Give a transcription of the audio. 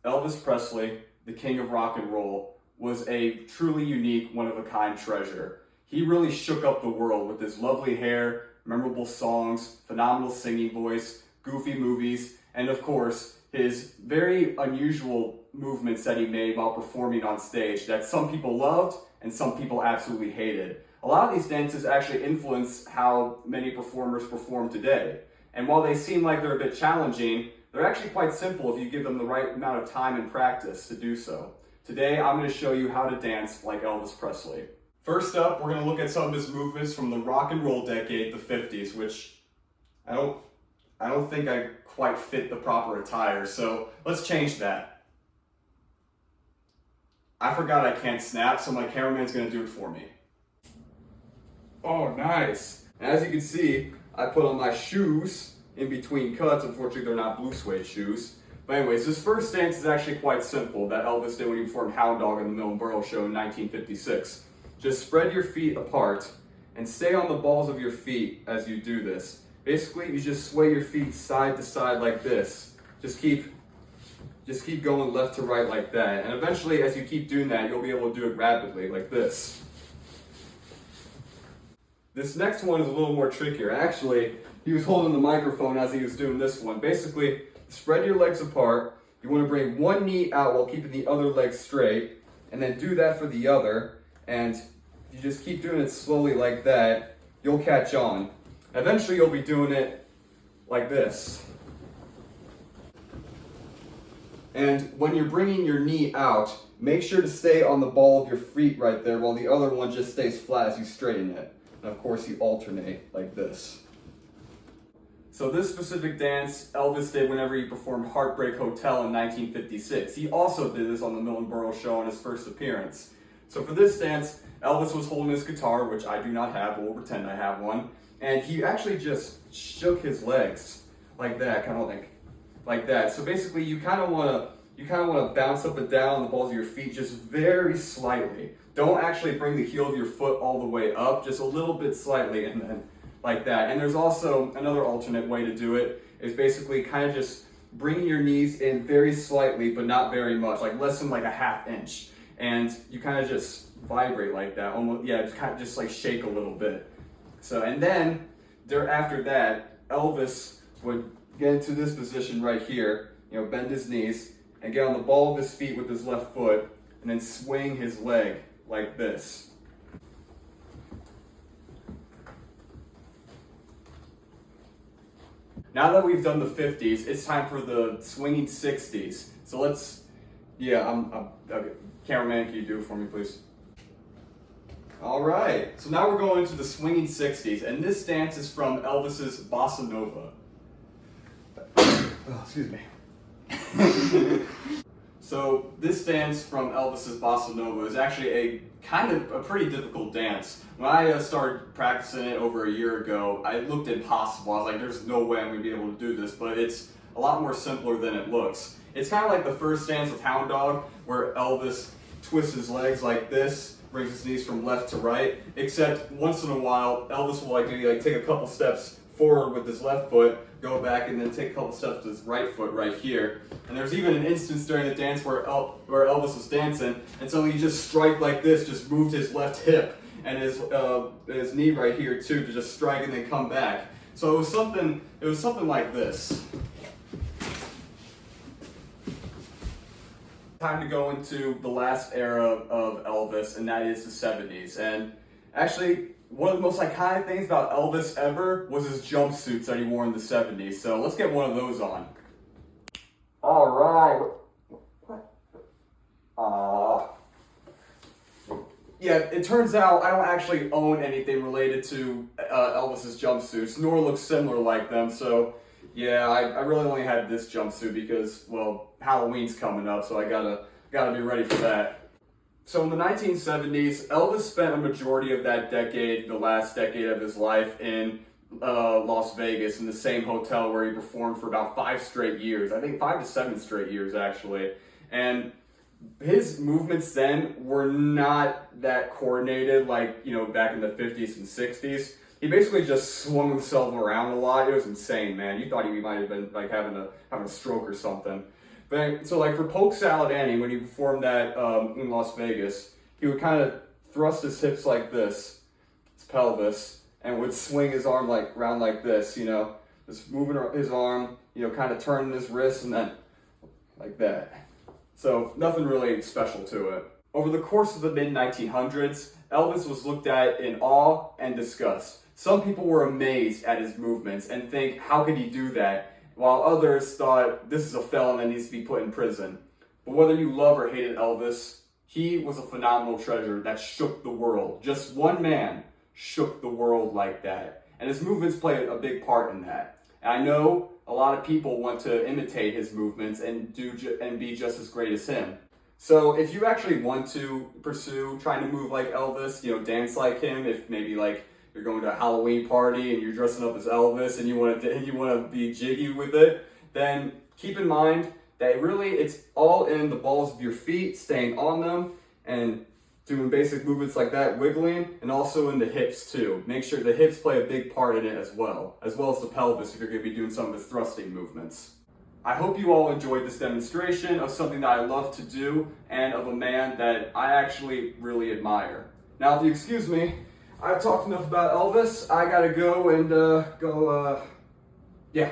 Elvis Presley, the king of rock and roll, was a truly unique, one-of-a-kind treasure. He really shook up the world with his lovely hair, memorable songs, phenomenal singing voice, goofy movies, and of course, his very unusual movements that he made while performing on stage that some people loved and some people absolutely hated. A lot of these dances actually influence how many performers perform today. And while they seem like they're a bit challenging, they're actually quite simple if you give them the right amount of time and practice to do so. Today, I'm going to show you how to dance like Elvis Presley. First up, we're going to look at some of his movements from the rock and roll decade, the 50s, which I don't think I quite fit the proper attire, so let's change that. I forgot I can't snap, so my cameraman's going to do it for me. Oh, nice. And as you can see, I put on my shoes in between cuts. Unfortunately, they're not blue suede shoes. But anyways, this first dance is actually quite simple that Elvis did when he performed Hound Dog in the Milton Berle Show in 1956. Just spread your feet apart and stay on the balls of your feet as you do this. Basically, you just sway your feet side to side like this. Just keep going left to right like that. And eventually, as you keep doing that, you'll be able to do it rapidly like this. This next one is a little more trickier. Actually, he was holding the microphone as he was doing this one. Basically, spread your legs apart. You want to bring one knee out while keeping the other leg straight, and then do that for the other. And you just keep doing it slowly like that, you'll catch on. Eventually, you'll be doing it like this. And when you're bringing your knee out, make sure to stay on the ball of your feet right there while the other one just stays flat as you straighten it. And of course, you alternate like this. So this specific dance, Elvis did whenever he performed Heartbreak Hotel in 1956. He also did this on the Milton Berle Show on his first appearance. So for this dance, Elvis was holding his guitar, which I do not have, but we'll pretend I have one. And he actually just shook his legs like that, kind of like that. So basically, you kind of want to bounce up and down the balls of your feet just very slightly. Don't actually bring the heel of your foot all the way up, just a little bit slightly, and then like that. And there's also another alternate way to do it, is basically kind of just bringing your knees in very slightly, but not very much, like less than like a ½ inch. And you kind of just vibrate like that, almost, yeah, just kind of just like shake a little bit. So, and then after that, Elvis would get into this position right here, bend his knees and get on the ball of his feet with his left foot, and then swing his leg like this. Now that we've done the 50s, it's time for the swinging 60s. So let's, okay. Cameraman, can you do it for me, please? All right, so now we're going into the swinging 60s, and this dance is from Elvis's Bossa Nova. Oh, excuse me. So this dance from Elvis's Bossa Nova is actually a pretty difficult dance. When I started practicing it over a year ago, it looked impossible. I was like, there's no way I'm going to be able to do this, but it's a lot more simpler than it looks. It's kind of like the first dance with Hound Dog, where Elvis twists his legs like this, brings his knees from left to right, except once in a while, Elvis will maybe take a couple steps forward with his left foot, go back, and then take a couple steps with his right foot right here. And there's even an instance during the dance where Elvis was dancing, and suddenly he just strike like this, just moved his left hip and his knee right here too, to just strike and then come back. So it was something like this. Time to go into the last era of Elvis, and that is the 70s. And actually, one of the most iconic things about Elvis ever was his jumpsuits that he wore in the 70s. So let's get one of those on. All right. What? Yeah, it turns out I don't actually own anything related to Elvis's jumpsuits, nor look similar like them. So yeah, I really only had this jumpsuit because, well, Halloween's coming up, so I gotta be ready for that. So in the 1970s, Elvis spent a majority of that decade, the last decade of his life, in Las Vegas, in the same hotel where he performed for about 5 straight years. I think 5 to 7 straight years, actually. And his movements then were not that coordinated like, back in the 50s and 60s. He basically just swung himself around a lot. It was insane, man. You thought he might have been like having a stroke or something. But so like for Polk Salad Annie, when he performed that in Las Vegas, he would kind of thrust his hips like this, his pelvis, and would swing his arm like around like this, you know, just moving his arm, you know, kind of turning his wrist and then like that. So nothing really special to it. Over the course of the mid-1900s, Elvis was looked at in awe and disgust. Some people were amazed at his movements and think, how could he do that? While others thought, this is a felon that needs to be put in prison. But whether you love or hated Elvis, he was a phenomenal treasure that shook the world. Just one man shook the world like that. And his movements played a big part in that. And I know a lot of people want to imitate his movements and be just as great as him. So if you actually want to pursue trying to move like Elvis, you know, dance like him, if maybe like you're going to a Halloween party and you're dressing up as Elvis and you want to be jiggy with it, then keep in mind that really it's all in the balls of your feet, staying on them and doing basic movements like that, wiggling, and also in the hips too. Make sure the hips play a big part in it as well as the pelvis if you're going to be doing some of his thrusting movements. I hope you all enjoyed this demonstration of something that I love to do and of a man that I actually really admire. Now, if you excuse me, I've talked enough about Elvis. I gotta go and yeah.